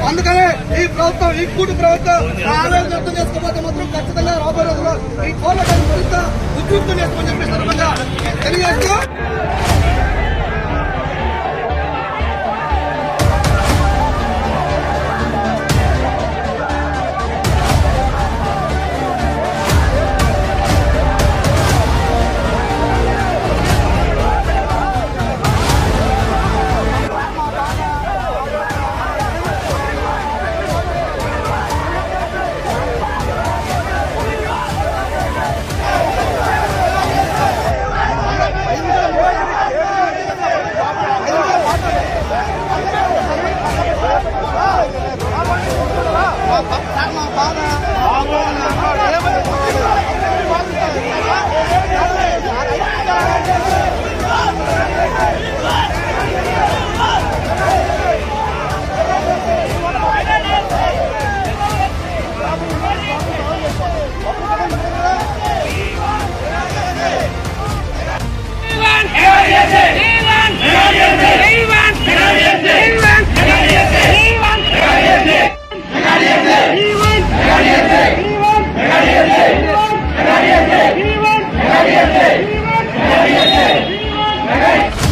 అందుకనే ఈ ప్రభుత్వం, ఈ కూటు ప్రభుత్వం ఆవేదన వ్యక్తం చేసుకోకపోతే మాత్రం ఖచ్చితంగా రాబోయే రోజుల్లో ఈ పోరాటాన్ని మరింత ఉద్యుక్తం చేసుకోమని చెప్పి సందర్భంగా తెలియజేస్తూ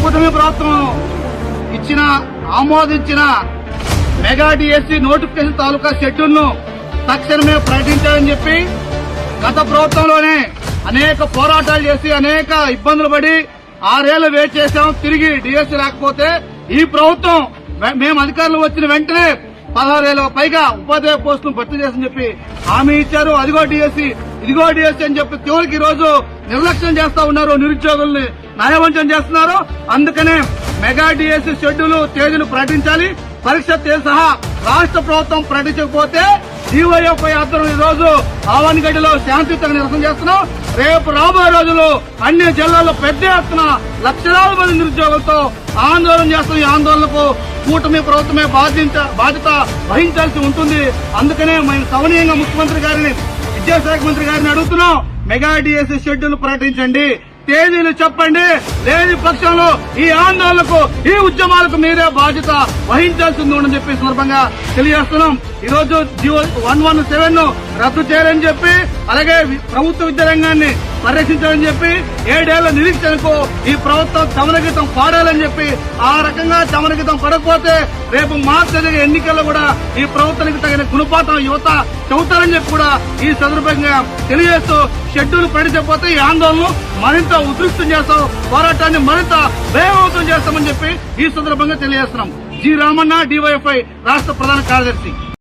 కూటమి ప్రభుత్వం ఇచ్చిన ఆమోదించిన మెగా డిఎస్సి నోటిఫికేషన్ తాలూకా షెడ్యూల్ ను తక్షణమే ప్రకటించాలని చెప్పి గత ప్రభుత్వంలోనే అనేక పోరాటాలు చేసి అనేక ఇబ్బందులు పడి 6 ఏళ్లు వెయిట్ చేశాం. తిరిగి డిఎస్సి రాకపోతే ఈ ప్రభుత్వం మేము అధికారులు వచ్చిన వెంటనే 16,000 పైగా ఉపాధ్యాయ పోస్టులు భర్తీ చేసని చెప్పి హామీ ఇచ్చారు. అదిగో డిఎస్సి, ఇదిగో డిఎస్సి అని చెప్పి చివరికి ఈ రోజు నిర్లక్ష్యం చేస్తా ఉన్నారు, నిరుద్యోగుల్ని నయవంచన చేస్తున్నారు. అందుకనే మెగా డిఎస్సి షెడ్యూల్ తేదీలు ప్రకటించాలి. పరీక్ష తేదీ సహా రాష్ట్ర ప్రభుత్వం ప్రకటించకపోతే డివైఎఫ్ఐ ఆధ్వర్యంలో ఈ రోజు ఆవన్గడ్డలో శాంతియుతంగా నిరసన చేస్తున్నాం. రేపు రాబోయే రోజుల్లో అన్ని జిల్లాల్లో పెద్ద ఎత్తున లక్షలాది మంది నిరుద్యోగులతో ఆందోళన చేస్తున్న ఈ ఆందోళనకు కూటమి ప్రభుత్వమే బాధ్యత వహించాల్సి ఉంటుంది. అందుకనే మేము సవనీయంగా ముఖ్యమంత్రి గారిని, విద్యాశాఖ మంత్రి గారిని అడుగుతున్నాం, మెగా డిఎస్సి షెడ్యూల్ ప్రకటించండి, తేదీలు చెప్పండి. లేని పక్షంలో ఈ ఆందోళనకు, ఈ ఉద్యమాలకు మీరే బాధ్యత వహించాల్సింది ఉందని చెప్పి సందర్భంగా తెలియజేస్తున్నాం. ఈ రోజు జీవో 117 ను రద్దు చేయాలని చెప్పి, అలాగే ప్రభుత్వ విద్యారంగాన్ని పరిరక్షించాలని చెప్పి, 7 ఏళ్ల నిరీక్షణకు ఈ ప్రభుత్వం చమనగీతం పాడాలని చెప్పి, ఆ రకంగా చమనగీతం పడకపోతే రేపు మార్చి జరిగే ఎన్నికల్లో కూడా ఈ ప్రభుత్వానికి తగిన గుణపాఠం యువత చెబుతారని చెప్పి కూడా ఈ సందర్భంగా తెలియజేస్తూ, షెడ్యూల్ ప్రకటించకపోతే ఈ ఆందోళనను మరింత ఉధృతం చేస్తాం, పోరాటాన్ని మరింత వేగవంతం చేస్తామని చెప్పి ఈ సందర్భంగా తెలియజేస్తున్నాం. జి రామన్న, డివైఎఫ్ఐ రాష్ట్ర ప్రధాన కార్యదర్శి.